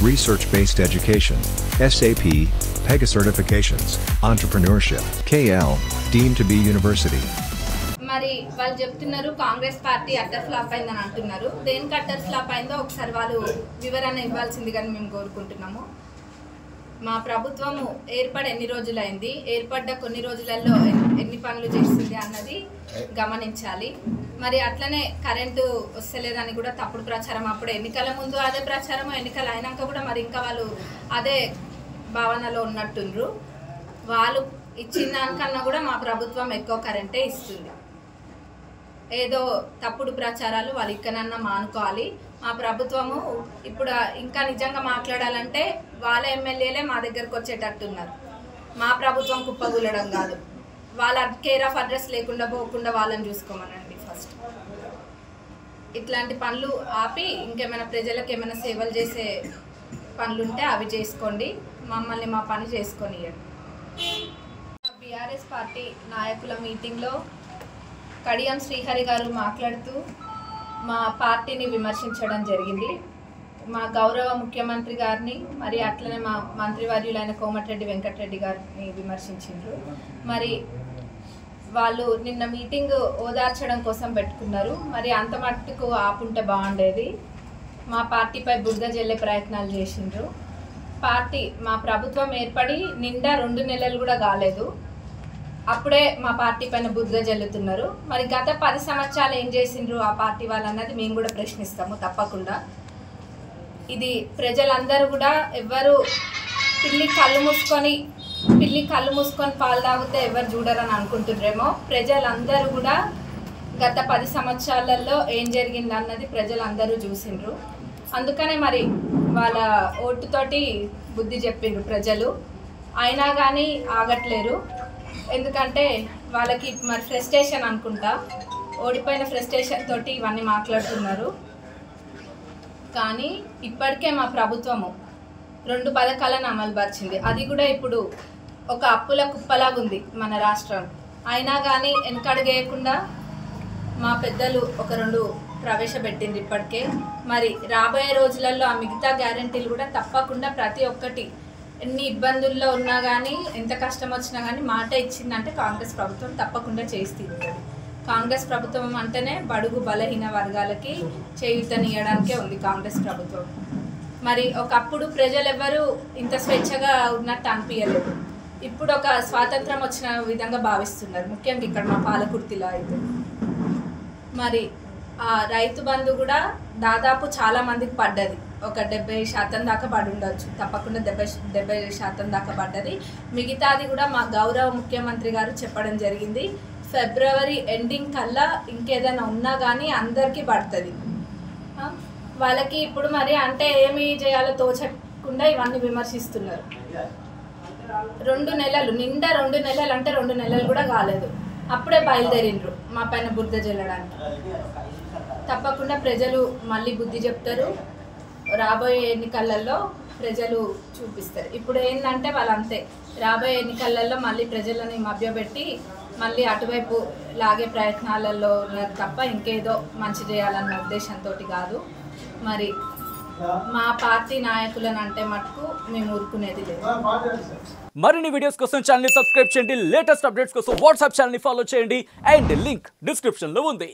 research-based education, SAP, PEGA certifications, entrepreneurship, KL, deemed to be university. మరి వాళ్ళు చెప్తున్నారు Congress party utter flop అయిందని అంటున్నారు. దేనికి అట్టర్ ఫ్లాప్ అయిందో ఒకసారి వాళ్ళు వివరణ ఇవ్వాల్సిందిగా మేము కోరుకుంటున్నాము. మా ప్రభుత్వము ఏర్పడి ఎన్ని రోజులైంది, ఏర్పడ్డ కొన్ని రోజులలో ఎన్ని పనులు చేస్తుంది అన్నది గమనించాలి. మరి అట్లనే కరెంటు వస్తలేదని కూడా తప్పుడు ప్రచారం, అప్పుడు ఎన్నికల ముందు అదే ప్రచారము, ఎన్నికలు అయినాక కూడా మరి ఇంకా వాళ్ళు అదే భావనలో ఉన్నట్టుండ్రు. వాళ్ళు ఇచ్చిన దానికన్నా కూడా మా ప్రభుత్వం ఎక్కువ కరెంటే ఇస్తుంది. ఏదో తప్పుడు ప్రచారాలు వాళ్ళు ఇక్కడన్నా మానుకోవాలి. మా ప్రభుత్వము ఇప్పుడు ఇంకా నిజంగా మాట్లాడాలంటే వాళ్ళ ఎమ్మెల్యేలే మా దగ్గరకు వచ్చేటట్టున్నారు. మా ప్రభుత్వం కుప్పగూలడం కాదు, వాళ్ళ కేర్ ఆఫ్ అడ్రస్ లేకుండా పోకుండా వాళ్ళని చూసుకోమనండి. ఫస్ట్ ఇట్లాంటి పనులు ఆపి ఇంకేమైనా ప్రజలకు ఏమైనా సేవలు చేసే పనులు ఉంటే అవి చేసుకోండి, మమ్మల్ని మా పని చేసుకొనియండి. బీఆర్ఎస్ పార్టీ నాయకుల మీటింగ్లో కడియం శ్రీహరి గారు మాట్లాడుతూ మా పార్టీని విమర్శించడం జరిగింది. మా గౌరవ ముఖ్యమంత్రి గారిని మరి అట్లనే మా మంత్రివర్యులైన కోమటిరెడ్డి వెంకటరెడ్డి గారిని విమర్శించారు. మరి వాళ్ళు నిన్న మీటింగ్ ఓదార్చడం కోసం పెట్టుకున్నారు. మరి అంత మట్టుకు ఆపుంటే బాగుండేది. మా పార్టీపై బురద జల్లే ప్రయత్నాలు చేసిండ్రు. మా ప్రభుత్వం ఏర్పడి నిండా 2 నెలలు కూడా కాలేదు, అప్పుడే మా పార్టీ పైన బురద జల్లుతున్నారు. మరి గత 10 సంవత్సరాలు ఏం చేసిండ్రు ఆ పార్టీ వాళ్ళు అన్నది మేము కూడా ప్రశ్నిస్తాము తప్పకుండా. ఇది ప్రజలందరూ కూడా ఎవరు పిల్లి కళ్ళు మూసుకొని పాలు తాగితే ఎవరు చూడరని అనుకుంటున్నారేమో. ప్రజలందరూ కూడా గత 10 సంవత్సరాలలో ఏం జరిగింది అన్నది ప్రజలందరూ చూసిండ్రు. అందుకనే మరి వాళ్ళ ఓటుతోటి బుద్ధి చెప్పిండ్రు ప్రజలు. అయినా కానీ ఆగట్లేరు. ఎందుకంటే వాళ్ళకి మరి ఫ్రస్ట్రేషన్ అనుకుంటా, ఓడిపోయిన ఫ్రస్ట్రేషన్ తోటి ఇవన్నీ మాట్లాడుతున్నారు. కానీ ఇప్పటికే మా ప్రభుత్వము 2 పథకాలను అమలుపరిచింది. అది కూడా ఇప్పుడు ఒక అప్పుల కుప్పలాగుంది మన రాష్ట్రం. అయినా కానీ వెనకడుగేయకుండా మా పెద్దలు ఒక 2 ప్రవేశపెట్టింది ఇప్పటికే. మరి రాబోయే రోజులలో ఆ మిగతా గ్యారెంటీలు కూడా తప్పకుండా ప్రతి ఒక్కటి ఎన్ని ఇబ్బందుల్లో ఉన్నా కానీ ఎంత కష్టం వచ్చినా కానీ మాట ఇచ్చిందంటే కాంగ్రెస్ ప్రభుత్వం తప్పకుండా చేసి తీరుతుంది. కాంగ్రెస్ ప్రభుత్వం అంటేనే బడుగు బలహీన వర్గాలకి చేయూతనియడానికే ఉంది కాంగ్రెస్ ప్రభుత్వం. మరి ఒకప్పుడు ప్రజలు ఎవరు ఇంత స్వేచ్ఛగా ఉన్నట్టు అనిపించలేదు. ఇప్పుడు ఒక స్వాతంత్రం వచ్చిన విధంగా భావిస్తున్నారు, ముఖ్యంగా ఇక్కడ మా పాలకుర్తిలో అయితే. మరి ఆ రైతు బంధు కూడా దాదాపు చాలా మందికి పడ్డది. ఒక 70% దాకా పడి ఉండొచ్చు, తప్పకుండా 70% దాకా పడ్డది. మిగతాది కూడా మా గౌరవ ముఖ్యమంత్రి గారు చెప్పడం జరిగింది, ఫిబ్రవరి ఎండింగ్ కల్లా ఇంకేదైనా ఉన్నా కానీ అందరికీ పడుతుంది. వాళ్ళకి ఇప్పుడు మరి అంటే ఏమి చేయాలో తోచకుండా ఇవన్నీ విమర్శిస్తున్నారు. 2 నెలలు నిండా 2 నెలలు అంటే 2 నెలలు కూడా కాలేదు, అప్పుడే బయలుదేరిండ్రు మా పైన బురద జల్లడానికి. తప్పకుండా ప్రజలు మళ్ళీ బుద్ధి చెప్తారు. రాబోయే ఎన్నికలలో ప్రజలు చూపిస్తారు. ఇప్పుడు ఏంటంటే వాళ్ళంతే, రాబోయే ఎన్నికలలో మళ్ళీ ప్రజలని మభ్యపెట్టి మళ్ళీ అటువైపు లాగే ప్రయత్నాలలో ఉన్నారు తప్ప ఇంకేదో మంచి చేయాలన్న ఉద్దేశంతో కాదు. మరి మా పార్టీ నాయకులను అంటే మటుకు మేము ఊరుకునేది లేదు. మరిన్ని వీడియోస్ కోసం ఛానల్ ని సబ్స్క్రైబ్ చేయండి, లేటెస్ట్ అప్డేట్స్ కోసం వాట్సాప్ ఛానల్ ని ఫాలో చేయండి, అండ్ లింక్ డిస్క్రిప్షన్ లో ఉంది.